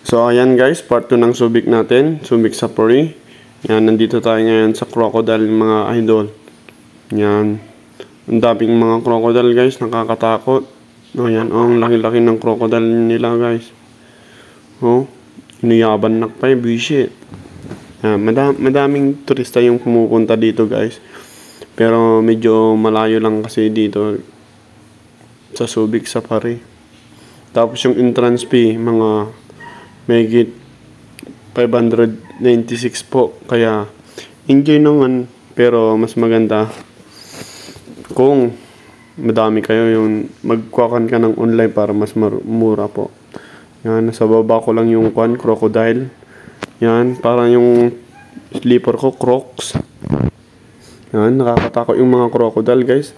So ayan guys, part 2 ng Subic natin, Subic Safari. Yan, nandito tayo ngayon sa crocodile mga idol. Yan, ang daming mga crocodile guys, nakakatakot. O yan, ang laki-laki ng crocodile nila guys. Oh, inuyaban na pa yung bullshit. Yan, madaming turista yung pumupunta dito guys. Pero medyo malayo lang kasi dito sa Subic Safari. Tapos yung entrance fee, mga megit 596 po. Kaya enjoy naman, pero mas maganda kung madami kayo yung magkuhan ka ng online para mas mura po. Yan, nasa baba ko lang yung crocodile. Yan, parang yung slipper ko, Crocs. Yan, nakakatakot yung mga crocodile guys.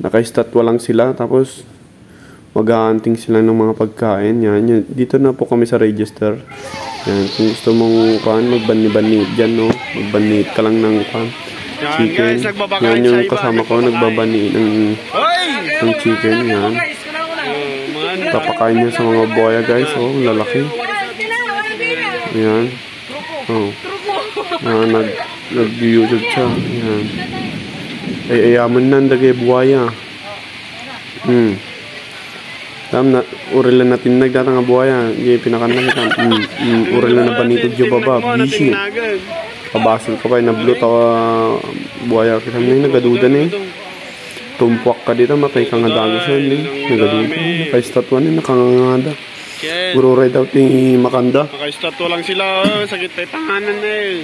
Naka-statwa lang sila, tapos mag-hunting sila ng mga pagkain. Yan, dito na po kami sa register. Yan, kung gusto mong magbani-bani dyan, no? Magbani ka lang ng chicken. Yan yung kasama ko, nagbabani ng chicken. Yan, papakain niya sa mga boya guys. Oh, lalaki. Yan. Oh. Yan, nag-YouTube siya. Yan. Ay, ayaman na, dagay buhaya. Tam na urilan natin nagdata nga buhaya, di pinakanan kita. Urilan na banito jo baba, bishi. Pabasol ko pa na blue tawa buhaya kita may nagaduda ni. Tumpuak ka dito, matay ka nga dagos ni. Nagaduda, naka-statwa ni nakangangada. Puro red out ni Makanda. Naka-statwa lang sila, sakit tay tanganan eh.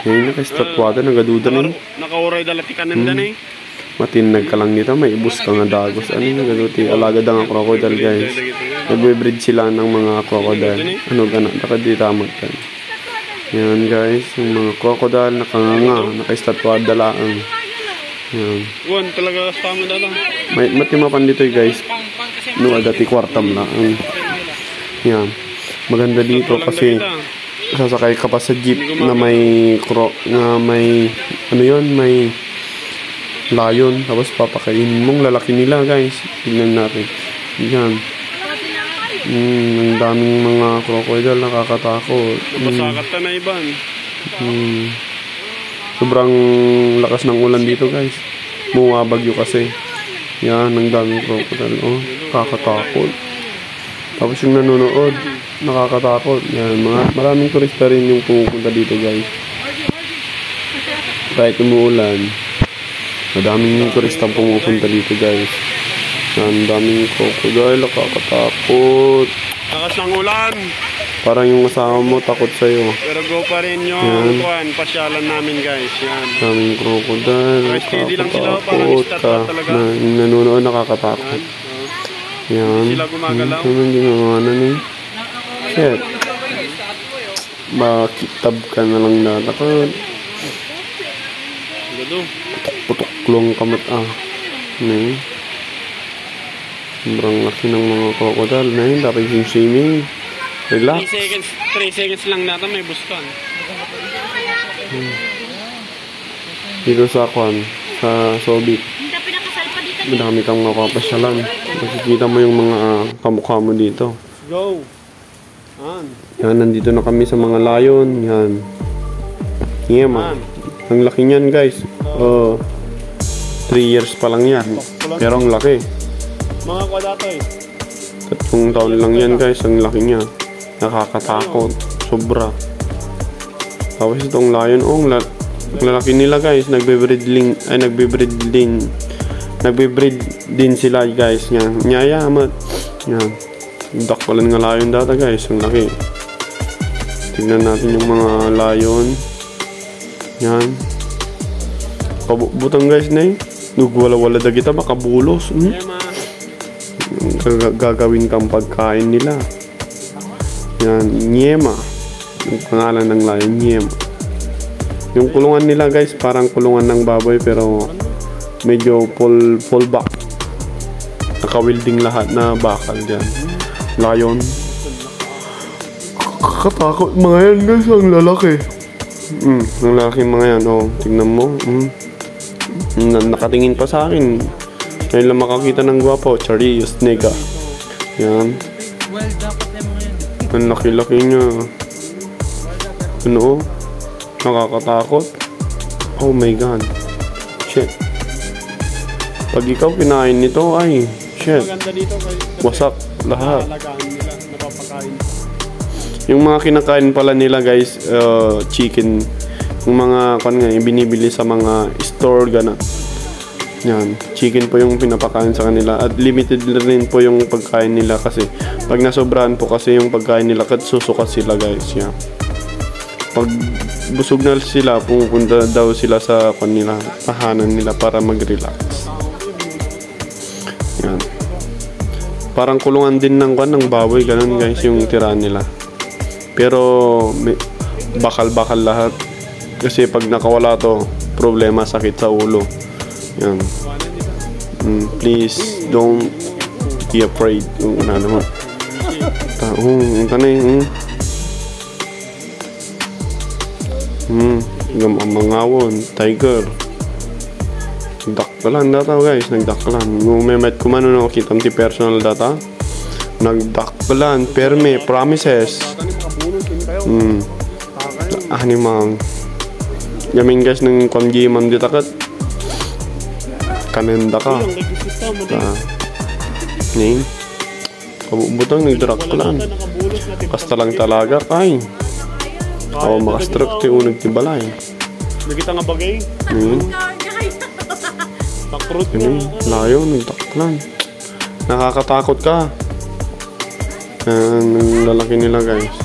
Ngayon naka-statwa da, nagaduda ni. Naka-uray dalati kanan dan eh. Matinag ka lang dito, may ibus ka nga dagos. Ano yung nagaluti? Alagad ang crocodile guys. Nagbe-breed sila ng mga crocodile. Ano gana? Nakaditamat ka. Yan guys, yung mga crocodile nakanganga, naka-statwa dalaan. Yan. Wan, talaga kasama na lang. May matimapan dito guys. Nuwa dati kwartam lang. Yan. Maganda dito kasi sasakay ka pa sa jeep na may ano yun, may lion, tapos papakainin mong lalaki nila guys. Tignan natin. Yan. Ang daming mga crocodile, nakakatakot. Masakat ka na iban. Sobrang lakas ng ulan dito guys. Bumabagyo kasi. Yan, ang daming crocodile. Oh, nakakatakot. Tapos yung nanonood, nakakatakot. Yan, maraming turista rin yung pumupunta dito guys. Kahit umuulan, madaming turista pumupunta dito guys. Ang daming crocodile, nakakatakot. Lakas ng ulan. Parang yung asawa mo takot sa'yo. Pero go pa rin yung pasyalan namin guys. Yan. Daming crocodile, nakakatakot ka. Nanonood, nakakatakot. Yan. Sila gumagalaw. Hindi nanganan eh. Shit. Makitab ka na lang natakot. Gado. Putok-long kamat Ano. Sobrang laki ng mga crocodile na yun. Dapat yung swimming. Relax. 3 seconds lang natin may buskan. Dito sa sa Subic. Madami kang mapapasyalan. Makikita mo yung mga kamukha mo dito. Go! Yan, nandito na kami sa mga lion. Yan. Yema. Ang laki niyan guys. 3 years pa lang yan. Pero ang laki. Mga kwadatoy. 3 taon lang yan guys. Ang laki niya. Nakakatakot. Sobra. Tapos itong lion. Ang lalaki nila guys. Nagbe-breed din sila guys. Yan. Nyayamat. Yan. Dakpalan nga lion data guys. Ang laki. Tignan natin yung mga lion. Yan. Kabutang guys na eh. Nugwala-wala da kita makabulos. Gagawin kang pagkain nila. Yan. Nyema. Yung pangalan ng lion. Nyema. Yung kulungan nila guys parang kulungan ng baboy pero medyo full back. Naka-welding lahat na bakal dyan. Lion. Kakatakot mga yan guys. Ang lalaki. Ang lalaki mga yan. Oh, tignan mo. Nakatingin pa sa akin. Ngayon lang makakita ng gwapo. Charios, nega. Yan. Well, dapat na mga yan. Ang laki-laki niya. Ano? Nakakatakot. Oh my God. Shit. Pag ikaw kinain nito, ay, shit. Maganda dito kasi Wasak lahat. alagaan nila, napapakain. Yung mga kinakain pala nila guys, chicken. Yung mga, binibili sa mga store, gana. Yan, chicken po yung pinapakain sa kanila. At limited rin po yung pagkain nila kasi pag nasobrahan po kasi yung pagkain nila, kat susuka sila guys. Yan. Pag busog na sila, pupunta daw sila sa kanila, tahanan nila para mag-relax. Yan. Parang kulungan din ng baboy, ganun guys yung tirahan nila. Pero bakal-bakal lahat. Kasi pag nakawala to, problema, sakit sa ulo. Yan. Please don't be afraid. Yung naman. Ang tanay. Mangawon, tiger. Nagdaktalan data guys, nagdaktalan. Memet ko man no, kitam ti personal data. Nagdaktalan, perme, promises. Mang. Yamin guys ng kwamji mam ditakat. Kanenda ka. Ning. Kabubutang nagdaktalan. Basta lang talaga kay. Oo, makastruck ti unag ti balay. Nakita nga bagay. Takrut Yun layo, nagdaktalan. Nakakatakot ka. Ang lalaki nila guys.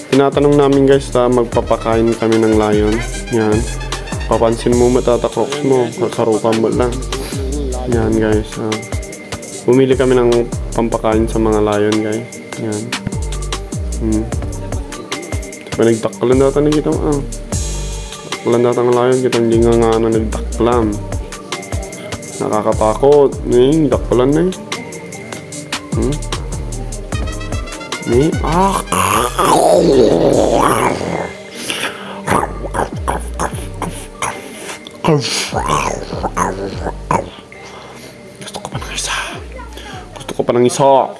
Tinatanong namin guys na magpapakain kami ng lion. Yan. Papansin mo matatakroks mo. Kakarupan mo lang. Yan guys. Bumili kami ng pampakain sa mga lion guys. Yan. Nagdaktalan data na kita. Nagdaktalan data ng lion. Kita hindi nga na nagdaktalan. Nakakatakot. Nagdaktalan na eh. Gusto ko pa ng isa.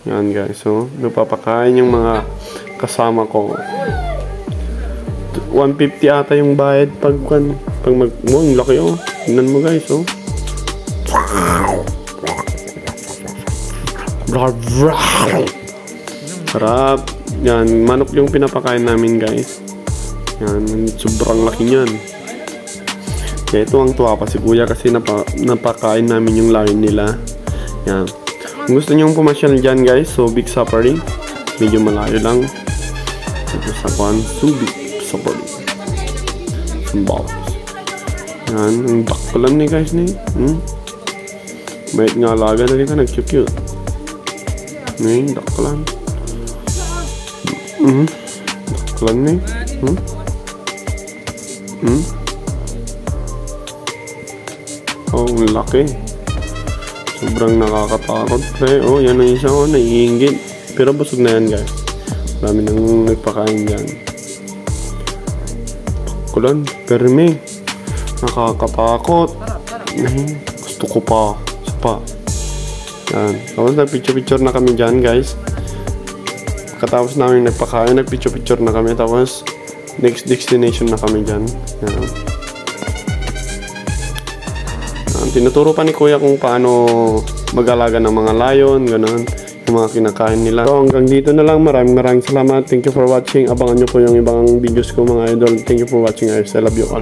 Yan guys, so napapakain yung mga kasama ko. 150 ata yung bayad pag ang laki oh. Tingnan mo guys oh. Sarap. Yan, manok yung pinapakain namin guys. Yan, sobrang laki niyan. Kaya ito ang tuwa pa si kuya kasi napakain namin yung lion nila. Yan. Kung gusto nyo pumasyal dyan guys, Subic Safari. Medyo malayo lang. Ito sa Subic Safari. Sambals. Yan, ang dakpalan ni guys ni. Mayat nga alaga na rin ka, nag-cute. Ngayon, dakpalan. Dakpalan ni. Oh, ang laki. Sobrang nakakatakot. Oh, yan ang isa ko, naiingit. Pero busog na yan guys. Marami nang nagpakain dyan. Dakpalan, perme. Nakakatakot. Gusto ko pa. Isa pa. Yan. Tapos nag-picture-picture na kami dyan guys. Katapos namin nagpakain, nag-picture-picture na kami. Tapos next destination na kami dyan. Yan. Tinuturo pa ni kuya kung paano mag-alaga ng mga lion, gano'n. Yung mga kinakain nila. So hanggang dito na lang. Maraming salamat. Thank you for watching. Abangan nyo po yung ibang videos ko mga idol. Thank you for watching guys. I love you all.